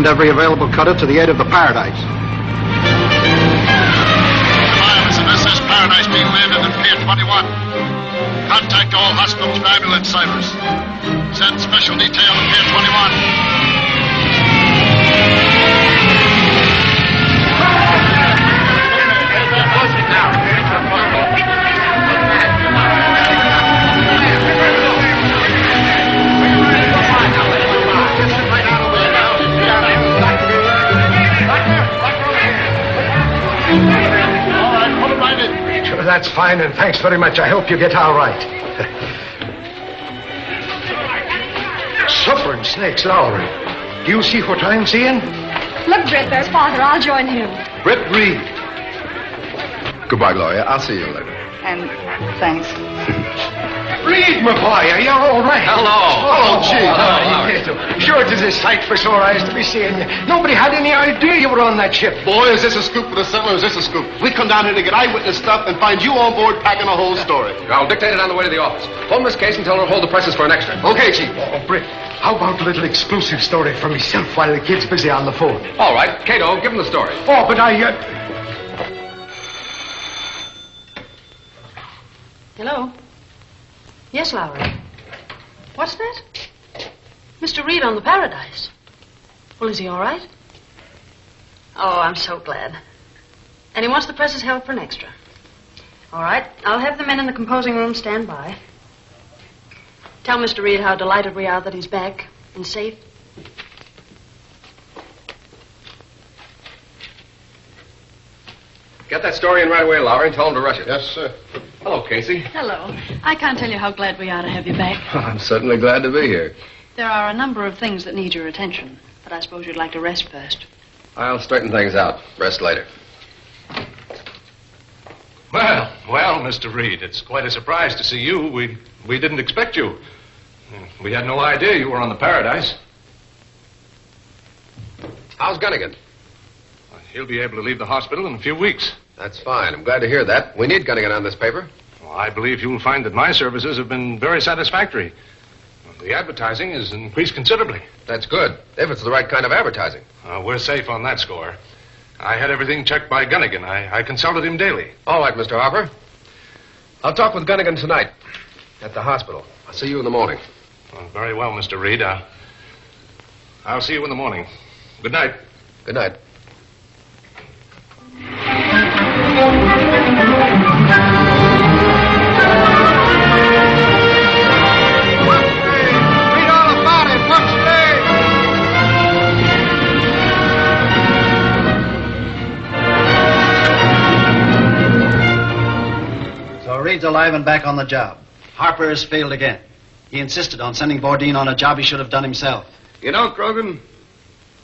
Send every available cutter to the aid of the Paradise. Miles of SS Paradise being landed at Pier 21. Contact all hospitals and ambulance service. Send special detail to Pier 21. Sure, that's fine, and thanks very much. I hope you get all right. Suffering snakes, Lowry. Do you see what I'm seeing? Look, Britt, there's Father. I'll join him. Britt Reid. Goodbye, Gloria. I'll see you later. And thanks. Reid, my boy, are you all right? Hello. Oh, gee. Sure, it is a sight for sore eyes to be seeing you. Nobody had any idea you were on that ship. Boy, is this a scoop for the settler, or is this a scoop? We come down here to get eyewitness stuff and find you on board packing a whole story. I'll dictate it on the way to the office. Phone Miss Case and tell her to hold the presses for an extra. Okay, Chief. Oh, Britt, how about a little exclusive story for myself while the kid's busy on the phone? All right. Kato, give him the story. Oh, but Hello? Yes, Lowry. What's that? Mr. Reid on the Paradise. Well, is he all right? Oh, I'm so glad. And he wants the presses held for an extra. All right. I'll have the men in the composing room stand by. Tell Mr. Reid how delighted we are that he's back and safe. Get that story in right away, Lowry, and tell him to rush it. Yes, sir. Hello, Casey. Hello. I can't tell you how glad we are to have you back. I'm certainly glad to be here. There are a number of things that need your attention, but I suppose you'd like to rest first. I'll straighten things out. Rest later. Well, Mr. Reid, it's quite a surprise to see you. We didn't expect you. We had no idea you were on the Paradise. How's Gunnigan? He'll be able to leave the hospital in a few weeks. That's fine. I'm glad to hear that. We need Gunnigan on this paper. Well, I believe you'll find that my services have been very satisfactory. The advertising has increased considerably. That's good, if it's the right kind of advertising. We're safe on that score. I had everything checked by Gunnigan. I consulted him daily. All right, Mr. Harper. I'll talk with Gunnigan tonight at the hospital. I'll see you in the morning. Very well, Mr. Reid. I'll see you in the morning. Good night. Good night. Read all about it. What's there? So Reed's alive and back on the job. Harper has failed again. He insisted on sending Bourdin on a job he should have done himself. You know, Krogan,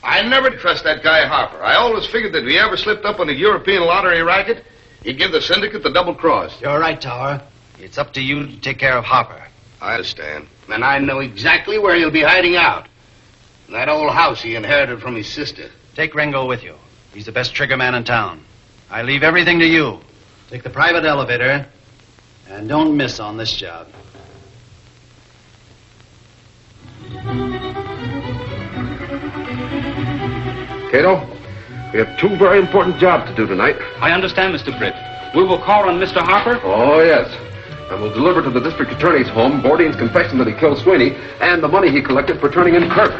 I never trust that guy Harper. I always figured that if he ever slipped up on a European lottery racket, he'd give the syndicate the double cross. You're right, Tower. It's up to you to take care of Harper. I understand. And I know exactly where he'll be hiding out. In that old house he inherited from his sister. Take Ringo with you. He's the best trigger man in town. I leave everything to you. Take the private elevator, and don't miss on this job. Kato, we have two very important jobs to do tonight. I understand, Mr. Britt. We will call on Mr. Harper? Oh, yes. And we'll deliver to the district attorney's home Bourdin's confession that he killed Sweeney and the money he collected for turning in Kirk.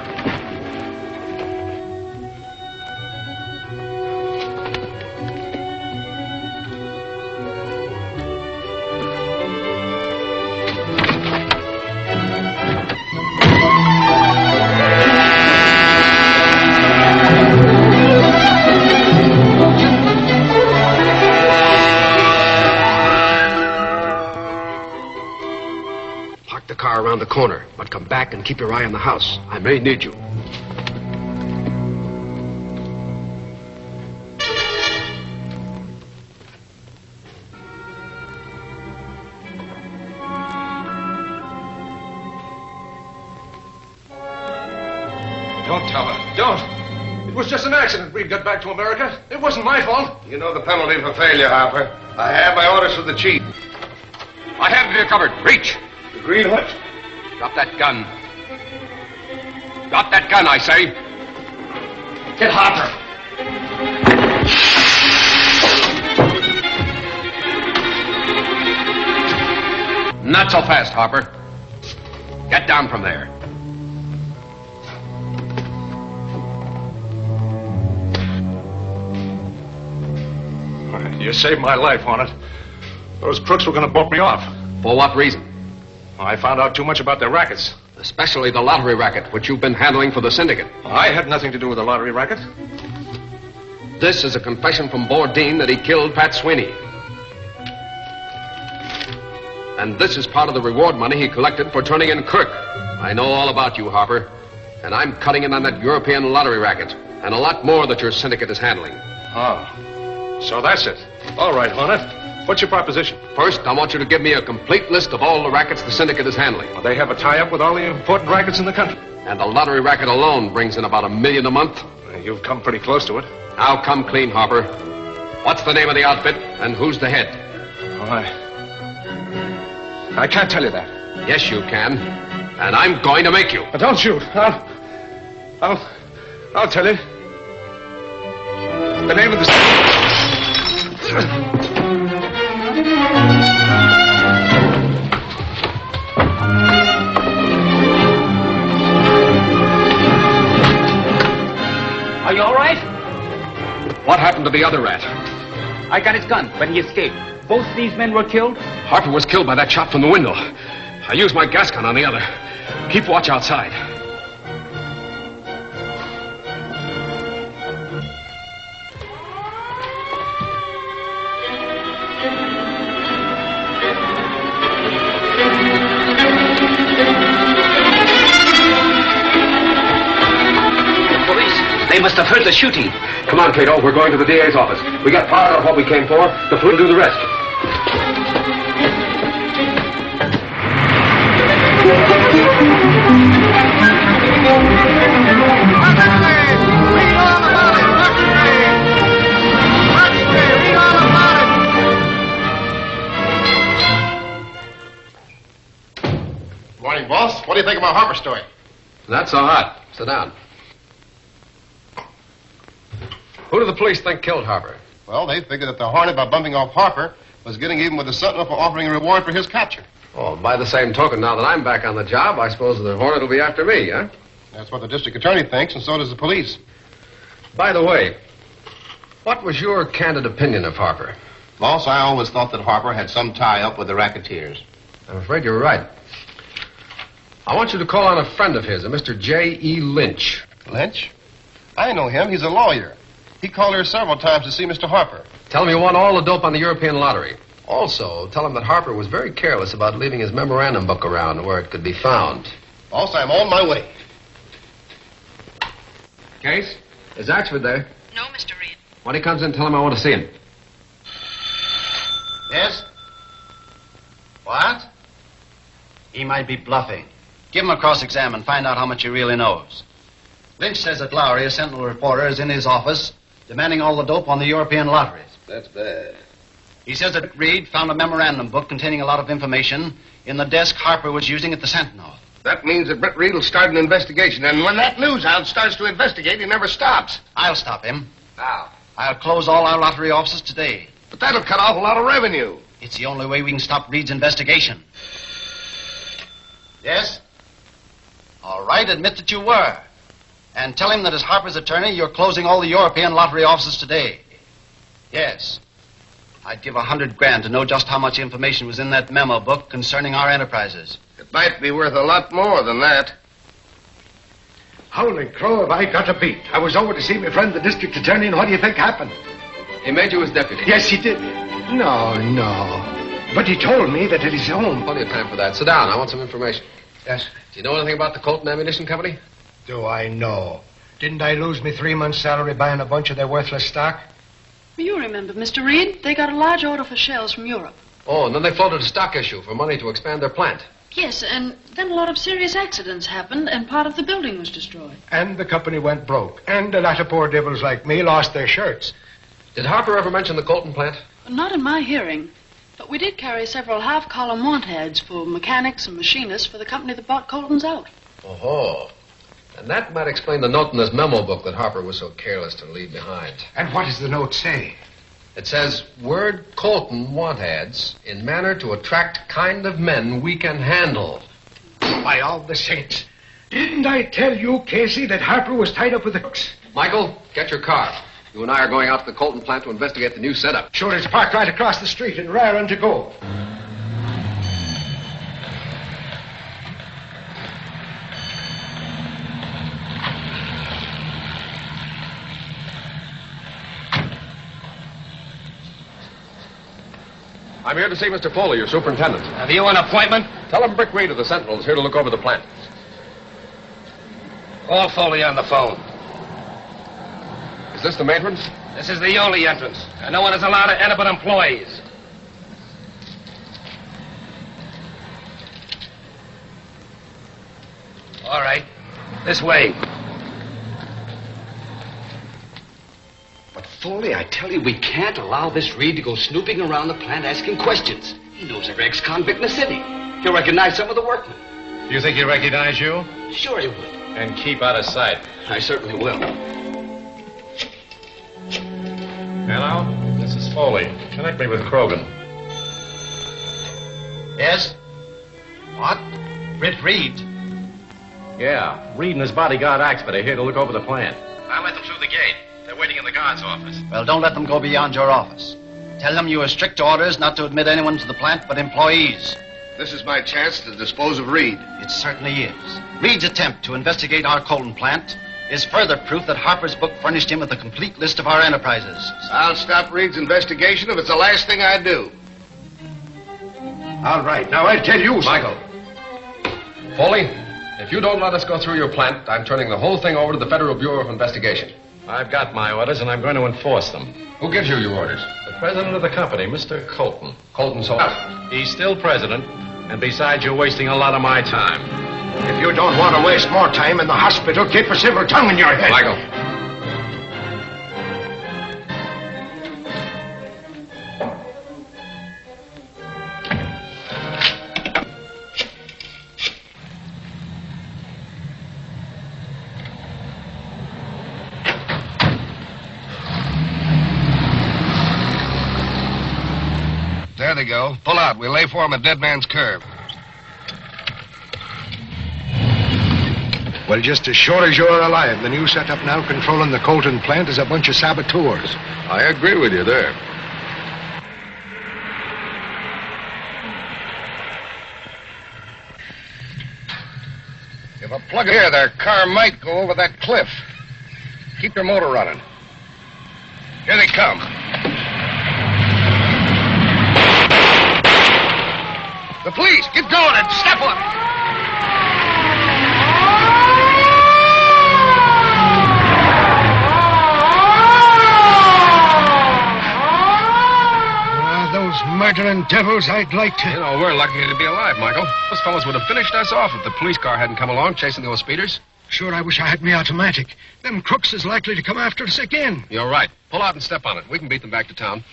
Around the corner, but come back and keep your eye on the house. I may need you. Don't tell her. Don't. It was just an accident. Reid got back to America. It wasn't my fault. You know the penalty for failure, Harper. I have my orders from the chief. My hand to your cupboard. Reach. The Green Hornet. Drop that gun. Drop that gun, I say. Get Harper. Not so fast, Harper. Get down from there. You saved my life, Hornet. Those crooks were going to bump me off. For what reason? I found out too much about their rackets. Especially the lottery racket, which you've been handling for the syndicate. I had nothing to do with the lottery racket. This is a confession from Bourdin that he killed Pat Sweeney. And this is part of the reward money he collected for turning in Kirk. I know all about you, Harper. And I'm cutting in on that European lottery racket. And a lot more that your syndicate is handling. Oh, so that's it. All right, Hornet. What's your proposition? First, I want you to give me a complete list of all the rackets the syndicate is handling. Well, they have a tie-up with all the important rackets in the country. And the lottery racket alone brings in about $1 million a month. You've come pretty close to it. Now come clean, Harper. What's the name of the outfit, and who's the head? Well, I can't tell you that. Yes, you can. And I'm going to make you. But don't shoot. I'll tell you. The name of the... Are you all right? What happened to the other rat? I got his gun, but he escaped. Both these men were killed? Harper was killed by that shot from the window. I used my gas gun on the other. Keep watch outside. They must have heard the shooting. Come on, Kato. We're going to the DA's office. We got part of what we came for. The police will do the rest. Morning, boss. What do you think of my Harper story? Not so hot. Sit down. Who do the police think killed Harper? Well, they figured that the Hornet, by bumping off Harper, was getting even with the Sentinel for offering a reward for his capture. Oh, by the same token, now that I'm back on the job, I suppose the Hornet will be after me, huh? That's what the district attorney thinks, and so does the police. By the way, what was your candid opinion of Harper? Boss, I always thought that Harper had some tie-up with the racketeers. I'm afraid you're right. I want you to call on a friend of his, a Mr. J.E. Lynch. Lynch? I know him. He's a lawyer. He called here several times to see Mr. Harper. Tell him you won all the dope on the European lottery. Also, tell him that Harper was very careless about leaving his memorandum book around where it could be found. Boss, I'm on my way. Case? Is Axford there? No, Mr. Reid. When he comes in, tell him I want to see him. Yes? What? He might be bluffing. Give him a cross-exam and find out how much he really knows. Lynch says that Lowry, a Sentinel reporter, is in his office demanding all the dope on the European lotteries. That's bad. He says that Reid found a memorandum book containing a lot of information in the desk Harper was using at the Sentinel. That means that Britt Reid will start an investigation. And when that news hound starts to investigate, he never stops. I'll stop him. How? I'll close all our lottery offices today. But that'll cut off a lot of revenue. It's the only way we can stop Reid's investigation. Yes? All right, admit that you were. And tell him that as Harper's attorney, you're closing all the European lottery offices today. Yes. I'd give $100,000 to know just how much information was in that memo book concerning our enterprises. It might be worth a lot more than that. Holy crow, have I got a beat. I was over to see my friend, the district attorney, and what do you think happened? He made you his deputy. Yes, he did. No. But he told me that at his home. Plenty of time for that. Sit down. I want some information. Yes. Do you know anything about the Colton Ammunition Company? Do I know? Didn't I lose me 3 months' salary buying a bunch of their worthless stock? You remember, Mr. Reid, they got a large order for shells from Europe. Oh, and then they floated a stock issue for money to expand their plant. Yes, and then a lot of serious accidents happened, and part of the building was destroyed. And the company went broke. And a lot of poor devils like me lost their shirts. Did Harper ever mention the Colton plant? Not in my hearing. But we did carry several half-column want ads for mechanics and machinists for the company that bought Colton's out. Oh-ho. And that might explain the note in this memo book that Harper was so careless to leave behind. And what does the note say? It says, word Colton want ads in manner to attract kind of men we can handle. By all the saints. Didn't I tell you, Casey, that Harper was tied up with the crooks? Michael, get your car. You and I are going out to the Colton plant to investigate the new setup. Sure, it's parked right across the street and raring to go. I'm here to see Mr. Foley, your superintendent. Have you an appointment? Tell him Britt Reid of the Sentinel is here to look over the plant. Call Foley on the phone. Is this the matron? This is the only entrance, and no one is allowed to enter but employees. All right. This way. But, Foley, I tell you, we can't allow this Reid to go snooping around the plant asking questions. He knows every ex-convict in the city. He'll recognize some of the workmen. Do you think he'll recognize you? Sure he would. And keep out of sight. I certainly will. Hello? This is Foley. Connect me with Krogan. Yes? What? Britt Reid? Yeah, Reid and his bodyguard Axford are here to look over the plant. I let them through the gate. They're waiting in the guard's office. Well, don't let them go beyond your office. Tell them you have strict orders not to admit anyone to the plant but employees. This is my chance to dispose of Reid. It certainly is. Reid's attempt to investigate our Colton plant is further proof that Harper's book furnished him with a complete list of our enterprises. I'll stop Reid's investigation if it's the last thing I do. All right. Now, I tell you, Michael. Foley, if you don't let us go through your plant, I'm turning the whole thing over to the Federal Bureau of Investigation. I've got my orders, and I'm going to enforce them. Who gives you your orders? The president of the company, Mr. Colton. Colton Soap. He's still president, and besides, you're wasting a lot of my time. if you don't want to waste more time in the hospital, keep a civil tongue in your head. Michael. There they go. Pull out. We'll lay for them at Dead Man's Curve. Well, just as sure as you're alive, the new setup now controlling the Colton plant is a bunch of saboteurs. I agree with you there. If a plug here, their car might go over that cliff. Keep your motor running. Here they come. The police, get going and step on it. Those murdering devils, I'd like to... You know, we're lucky to be alive, Michael. Those fellows would have finished us off if the police car hadn't come along chasing those speeders. Sure, I wish I had me automatic. Them crooks is likely to come after us again. You're right. Pull out and step on it. We can beat them back to town.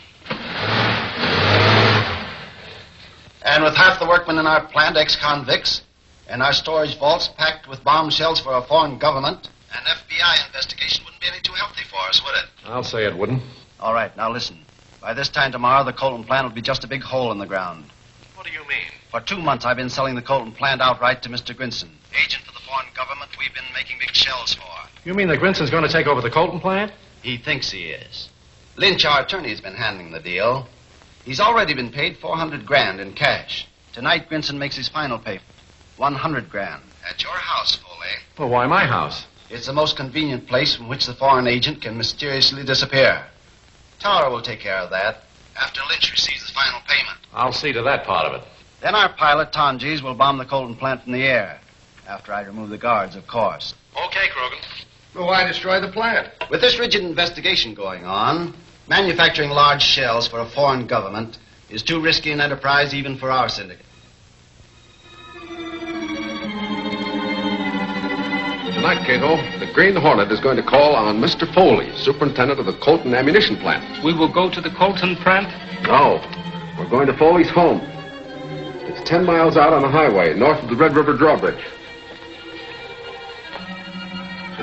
And with half the workmen in our plant ex-convicts, and our storage vaults packed with bombshells for a foreign government, an FBI investigation wouldn't be any too healthy for us, would it? I'll say it wouldn't. All right, now listen. By this time tomorrow, the Colton plant will be just a big hole in the ground. What do you mean? For 2 months, I've been selling the Colton plant outright to Mr. Grinson, agent for the foreign government we've been making big shells for. You mean that Grinson's going to take over the Colton plant? He thinks he is. Lynch, our attorney, has been handling the deal. He's already been paid $400,000 in cash. Tonight, Grinson makes his final payment, $100,000. At your house, Foley. Well, why my house? It's the most convenient place from which the foreign agent can mysteriously disappear. Tower will take care of that after Lynch receives his final payment. I'll see to that part of it. Then our pilot, Tonjes, will bomb the Colton plant from the air. After I remove the guards, of course. Okay, Krogan. Well, why destroy the plant? With this rigid investigation going on, manufacturing large shells for a foreign government is too risky an enterprise even for our syndicate. Tonight, Kato, the Green Hornet is going to call on Mr. Foley, superintendent of the Colton ammunition plant. We will go to the Colton plant? No. We're going to Foley's home. It's 10 miles out on a highway, north of the Red River drawbridge.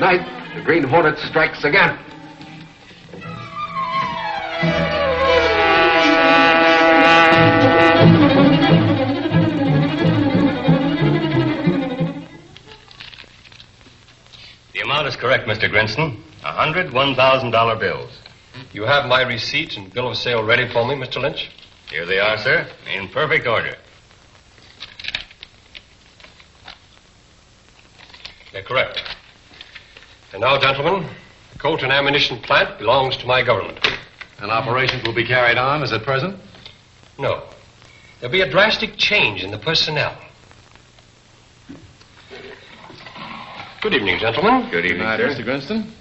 Tonight, the Green Hornet strikes again. The amount is correct, Mr. Grinston. 100 $1,000 bills. You have my receipt and bill of sale ready for me, Mr. Lynch? Here they are, sir, in perfect order. They're correct. And now, gentlemen, the Colt and ammunition plant belongs to my government. And operations will be carried on as at present? No. There'll be a drastic change in the personnel. Good evening, gentlemen. Good evening, Good night, sir. Mr. Grinston.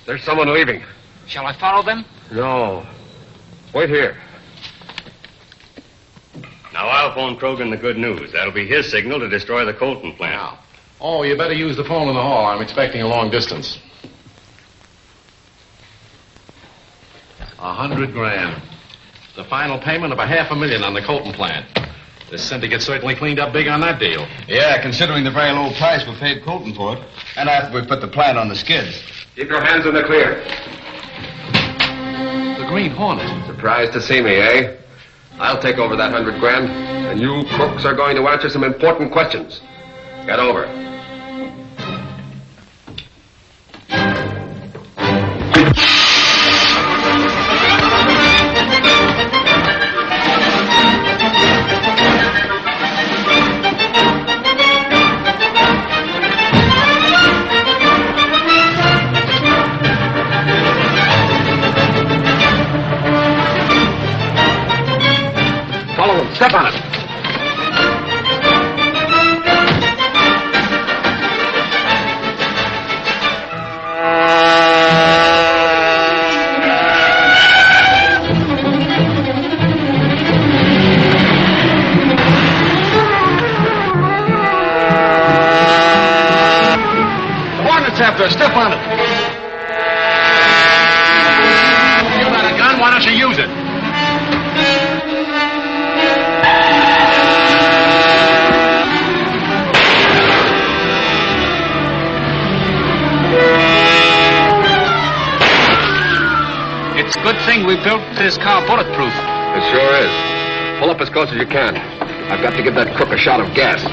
There's someone leaving. Shall I follow them? No. Wait here. Now I'll phone Krogan the good news. That'll be his signal to destroy the Colton plant. Now. Oh, you better use the phone in the hall. I'm expecting a long distance. 100 grand. The final payment of $500,000 on the Colton plant. This syndicate certainly cleaned up big on that deal. Yeah, considering the very low price we paid Colton for it. And after we put the plant on the skids. Keep your hands in the clear. The Green Hornet. Surprised to see me, eh? I'll take over that 100 grand, and you crooks are going to answer some important questions. Get over. Step on it. The Hornet's after us. Step on it. You got a gun, why don't you use it? It's a good thing we built this car bulletproof. It sure is. Pull up as close as you can. I've got to give that crook a shot of gas.